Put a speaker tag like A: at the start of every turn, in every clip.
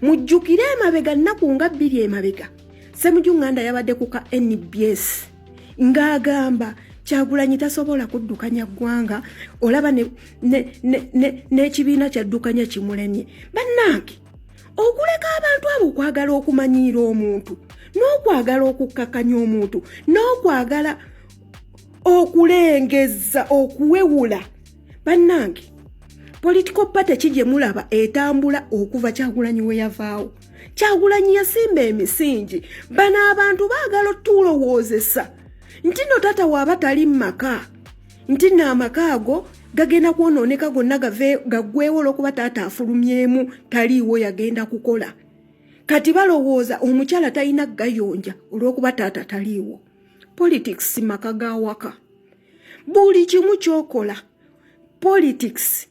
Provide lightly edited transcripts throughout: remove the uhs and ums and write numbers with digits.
A: mujjukire emabega nnaku nga 2 emabega Ssemujju Nganda yabadde ku ka NBS ng'agamba Kyagulanyi tasobola kuddukanya ggwanga olaba n'ekibiina kyaddukanya kimulemye. Bannange okuleka abantu abo okwagala okumanyiira omuntu n'okwagala okukkakanya omuntu n'okwagala okulengeza okuwewula. Bannange political party kije mulaba etambula okuva Kyagulanyi we yavaawo. Kyagulanyi yasimba emisingi bano abantu baagala otulowoozesa nti no tata waaba tali maka nti n'amaka ago gagenda kwonooneka gonna gaggweewo olw'okuba taata afulumyemu taliiwo yagenda kukola. Kati balowooza omukyala talina gayonja olw'okuba taata taliiwo. Politics maka ga waka. Buli kimu kyokola politics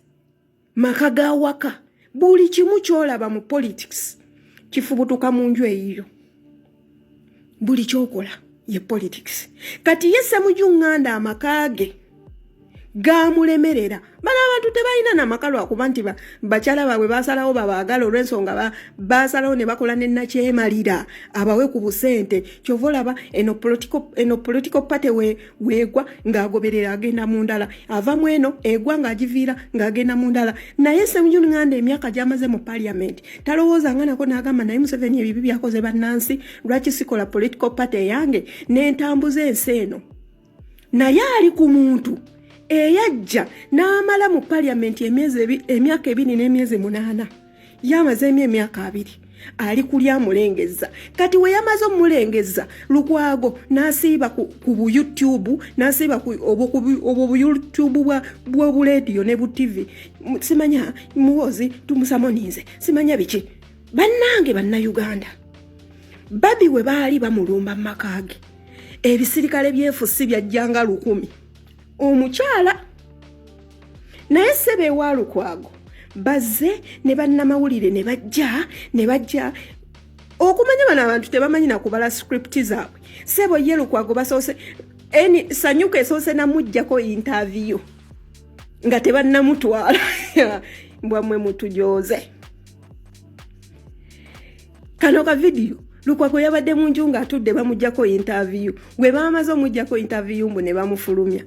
A: maka ga waka. Buli kimu kyolaba mu politics kifubutuka mu nju eyiyo. Buli kyokola ye politics. Kati ye Ssemujju Nganda amakage gamulemerera. Bana abantu tebalina namaka lwakuba nti bakyala baabwe basalawo babaagala olw'ensonga basalawo ne bakola ne nakyemalira abawe ku busente. Kyova olaba eno political party weegwa ng'agoberera agenda mu ndala, ava mu eno egwa ng'agiviira ng'agenda mu ndala. Naye Ssemujju Nganda emyaka gy'amaze mu parliament talowooza nga nako n'agamba naye Museveni ebibi byakoze bannansi lwaki sikola political party yange n'entambuza ensi eno. Naye ali ku muntu eyajja n'amala mu parliament emyaka 2 n'emyezi 8 yamazemu emyaka 2 ali kulya mulengeza. Kati we yamaze omulengeza Lukwago n'asiiba ku YouTube n'asiiba obu YouTube bwa radio ne bu TV simanya muwozi tumusamoninze simanya biki. Bannange banna Uganda babi we baali bamulumba makage ebisirikale byefusi byajjanga 100 omukyala naye ssebe wa Lukwago bazze ne bannamawulire ne bajja okumanya bano abantu tebamanyi na kubala script zaabwe. Ssebo ye Lukwago basoose Sanyuka esoose namuggyako interview nga tebannamutwala mbwamwe mutujooze. Kano ka video Lukwago yabadde mu nju ng'atudde bamuggyako interview. Gwe baamaze omuggyako interview mbu ne bamufulumya.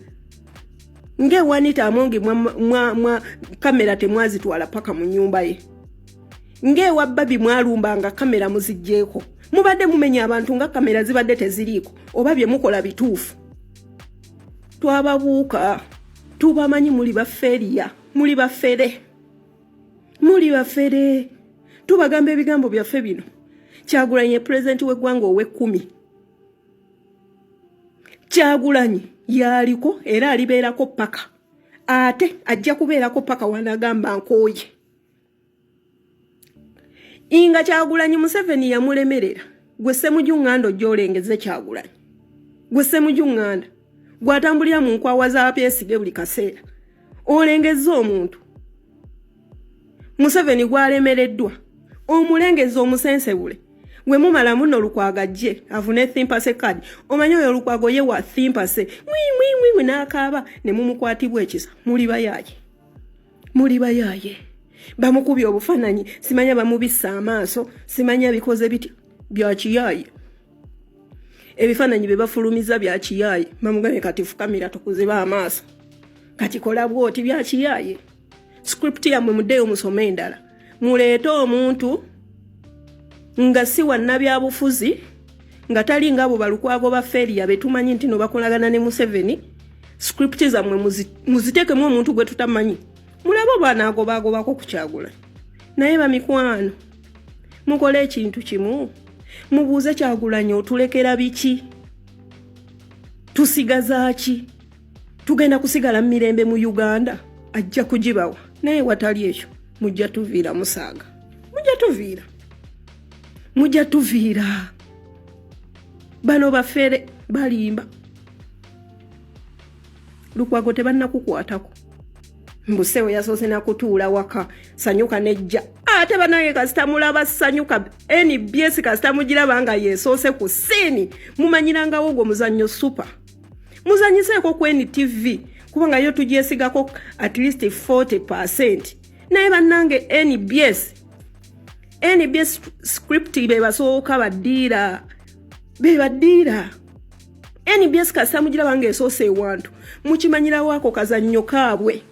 A: Nge wanita amongi mwa kamera temwazitwala paka mu nyumba ye. Nge wabbabi mwalumbanga kamera muzijjeeko. Mubadde mumenya abantu nga kamera zibadde teziriiko oba bye mukola bituufu. Twababuuka tubamanyi muli baferiya muli bafere tubagamba ebigambo byaffe bino. Kyagulanyi president w'eggwanga ow'e10 Kyagulanyi yaliko era alibeerako paka ate ajja kubeerako paka wanagamba nkooye. Inga Kyagulanyi Museveni yamulemerera gwe Ssemujju Nganda ojjolengeze Kyagulanyi. Gwe Ssemujju Nganda gwatambulira mu nkwawa za Besigye buli kaseera olengezza omuntu. Museveni gwalemereddwa omulengeza omusensebule we mumala muno Lukwago ajje avune thimpase kadi omanyi oyo Lukwago ye wa thimpase mwi n'akaaba ne mumukwatibwa ekisa muli bayaye bamukubye obufananyi simanya bamubissa amaaso simanya bikoze biti bya kiyaye ebifananyi be bafulumiza bya kiyaye bamugambye kati fukamira tukuziba amaaso kati kola bwoti bya kiyaye script ya muddeyo musome endala muleeta omuntu nga si wannabyabufuzi nga tali ngabo balukwago ba feria betumanyi nti no bakolagana ne Museveni script zammwe muzitekemu omuntu gwe tutamanyi mulabo bana agobako ku Kyagulanyi. Naye bamikwano mukole ekintu kimu mubuuze Kyagulanyi otulekera biki tusigaza ki tugenda kusigala mirembe mu Uganda ajja kujibawa naye watali ekyo mujja tuviira musaaga mujja tuviira bano bafere balimba Lukwago tebannakukwatako mbusewe yasoose nakutuula waka Sanyuka nejja ate banaye kasita mulaba Sanyuka NBS kasita mugiraba nga yesoose ku siini mumanyirangawo ogwo muzannyo super muzanyiseeko ku NTV kubanga yo tugyesigako at least 40%. Naye bannange NBS NBS script bebasooka baddiira NBS kasa mugira bange esoose ewantu mukimanyira wako kazannyo kaabwe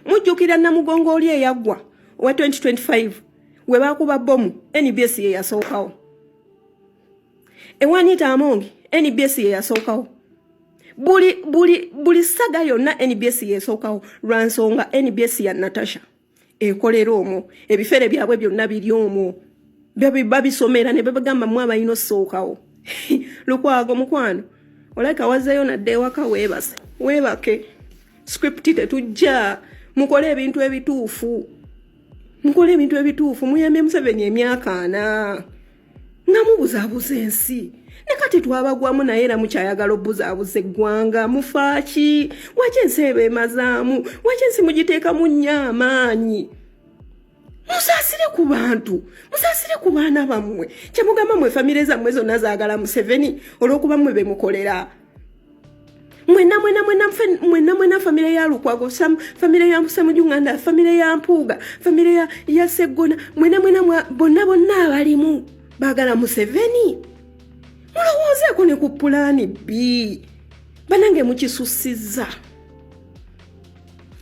A: mujjukira Namugongo oli eyaggwa wa 2025 we bakuba bomu NBS ye yasookawo Ewanita Amongi NBS ye yasookawo buli saga yonna NBS ye yasookawo lwansonga NBS ya Natasha ekolera omwo ebifere byabwe byonna biri omwo babisomera ne babagamba mu abayino sookawo Lukwago mukwano olaika wazeyo nadde waka webake script tetujja mukole ebintu ebituufu muyambe Museveni emyaka 4 nga mubuzaabuza ensi nekati twabagwamu naye era mukyayagala obuzaabuza eggwanga mufaaki waki ensi eba emazaamu waki ensi mugiteeka mu nnyo amaanyi musaasire ku bantu musaasire ku baana bammwe kyemugamba mwe famire zammwe zonna zaagala Museveni olw'okuba mmwe bemukolera mwena famire ya Lukwago famire ya Musamujunganda famire ya Mpuuga famire ya Seggona mwena bonna abalimu baagala Museveni mulowoozeeko ne ku pulaani B banange mukisussizza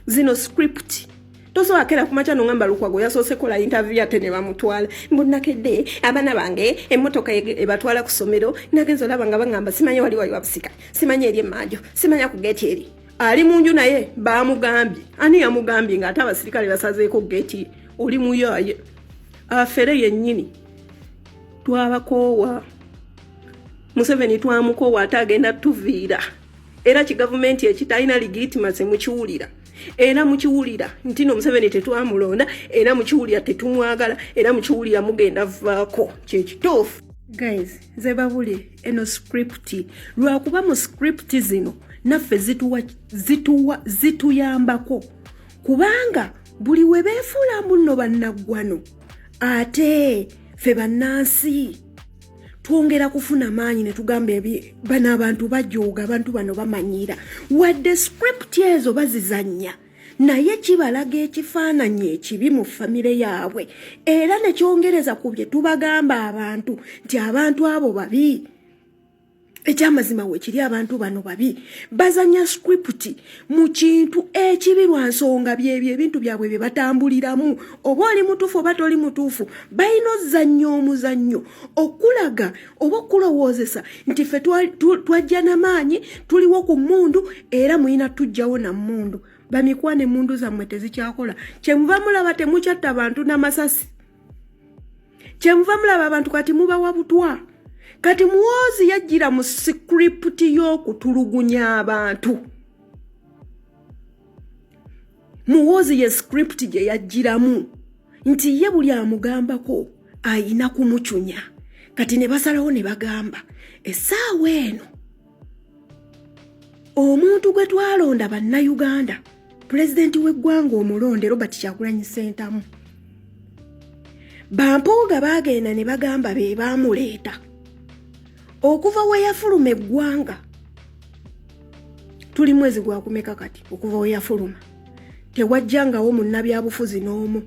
A: zino script tosobola kera kumaca nongamba Lukwago yasoose kola interview ate ne bamutwala mbunakedde abaana bange emmotoka ebatwala ku ssomero nagenza olaba nga bangamba simanye wali wabusika simanye eri emmaajo simanya ku geeti eri ali mu nju naye baamugambye ani yamugambye ng'ate abasirikale basazeeko geeti oli muyaye afere yennyini twabakoowa Museveni twamukoowa ate agenda tuviira era kigavumenti ekitalina legitimacy mukiwulira era mukiwulira nti no Museveni tetwamulonda era mukiwulira tetumwagala era mukiwulira mugenda vaako kyekituufu guys zebabuli eno script lwakuba mu script zino naffe zituyambako kubanga buli we beefuula munno bannaggwano ate ffe bannansi twongera kufuna maanyi ne tugamba bano abantu bajooga abantu bano bamanyira wadde script ezo bazizanya naye kibalaga ekifaananyi ekibi mu famire yaabwe era ne kyongereza ku bye tubagamba abantu nti abantu abo babi ekyamazima wekiri abantu bano babi bazanya script mu kintu ekibi lwa nsonga byebyo ebintu byabwe bye batambuliramu oba oli mutuufu oba toli mutuufu balina ozannya omuzannyo okulaga oba okulowoozesa nti ffe twajja n'amaanyi tuliwo ku mmundu era muyina tujjawo na mmundu bamikwane emmundu zammwe tezikyakola kyemuva mulaba temukyatta abantu n'amasasi kyemuva mulaba abantu kati mubawa butwa kati Muhoozi yajjira mu script y'okutulugunya abantu Muhoozi ye script gye yajjiramu nti ye buli amugambako ayina kumucunya kati ne basalawo ne bagamba essaawa eno omuntu gwe twalonda bannayuganda pulezidenti w'eggwanga omulonde Robert Kyagulanyi Ssentamu Bampuuga baagenda ne bagamba be baamuleeta okuva we yafuluma eggwanga tuli mwezi gwa kumeka kati okuva we yafuluma tewajjangawo munnabyabufuzi n'omu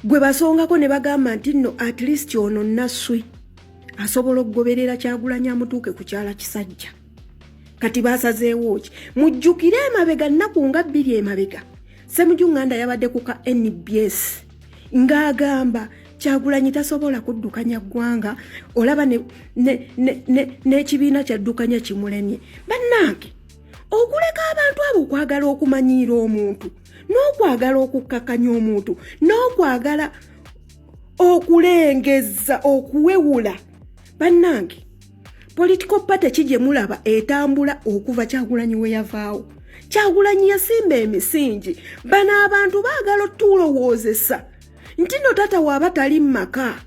A: gwe basongako ne bagamba nti nno at least ono Nasswi asobola okugoberera Kyagulanyi amutuuke ku kyala kisajja kati basazeewo ki mujjukire emabega nnaku nga 2 emabega Ssemujunganda yabadde ku ka NBS ng'agamba Kyagulanyi tasobola kuddukanya ggwanga olaba n'ekibiina kyaddukanya kimulemye bannange okuleka abantu abo okwagala okumanyiira omuntu n'okwagala okukkakanya omuntu n'okwagala okulengeza okuwewula bannange political party kije mulaba etambula okuva Kyagulanyi we yavaawo Kyagulanyi yasimba emisingi bano abantu baagala otulowoozesa nti no tata waaba tali mmaka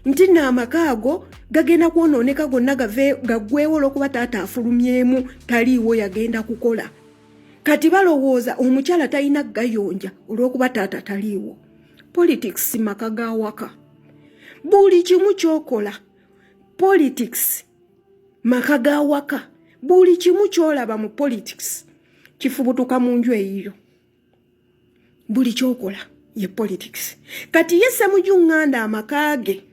A: nti n'amaka ago gagenda kwonooneka gonna gaggweewo olw'okuba taata afulumyemu taliiwo yagenda kukola kati balowooza omukyala talina gayonja olw'okuba taata taliiwo politics maka ga waka buli kimu kyokola politics maka ga waka buli kimu kyolaba mu politics kifubutuka mu nju eyiyo buli kyokola ye politics. Kati yesse mujunganda amakage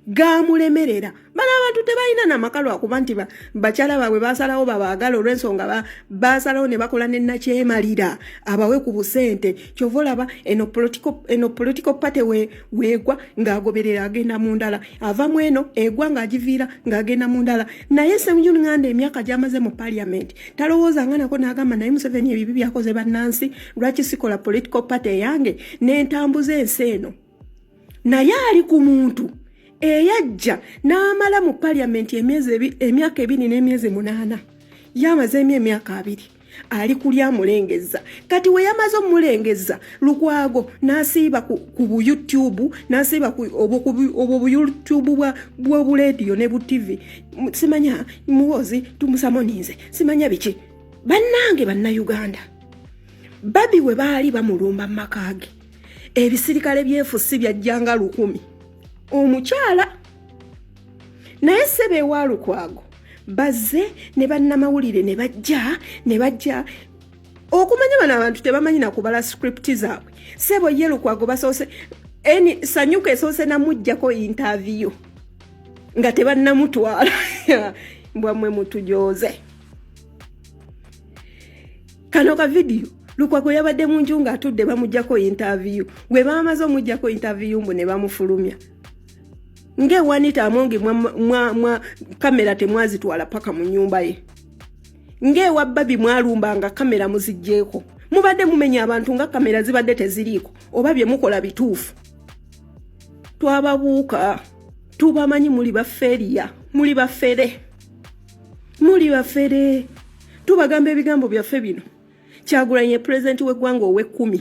A: gamulemerera bana abantu tebalina namakalo akuba nti bakyala baabwe basalawo babaagala olw'ensonga basalawo ne bakola ne nakyemalira abawe ku busente kyova olaba eno political party weegwa ng'agoberera agenda mu ndala ava mu eno egwa ng'agiviira ng'agenda mu ndala naye Ssemujju emyaka gy'amaze mu parliament talowooza nga nako n'agamba naye Museveni ebibi byakoze bannansi lwaki sikola political party yange n'entambuza ensi eno naye ali ku muntu eyajja n'amala mu parliament emyaka 2 n'emyezi 8 yamazeemu emyaka 2 ali kulya mulengeza kati we yamaze omulengeza Lukwago n'asiiba ku YouTube n'asiiba obwo bu YouTube bwa radio ne bu TV simanya muwozi tumusamoninze simanya biki bannange Uganda babi we baali bamulumba makage ebisirikale byefusi byajjanga 100 omukyala naye sebe wa Lukwago bazze ne bannamawulire ne bajja okumanya bano abantu tebamanyi na kubala script zaabwe sebo ye Lukwago basoose sanyuka esoose namujjako interview nga tebannamutwala mbwamwe mutujoze kano ka video Lukwago yabadde mu nju ng'atudde bamujjako interview gwe bamaze omujjako interview mbu ne bamufulumya ngewanita amonge mwa kamera temwazitwala paka mu nyumba ye ngewa babi mwalumbanga kamera muzijjeko mubadde mumenya abantu nga kamera zibadde teziriiko oba bye mukola bituufu twababuuka tubamanyi muli baferiya muli bafere tubagamba ebigambo byaffe bino Kyagulanyi president w'eggwanga ow'e 10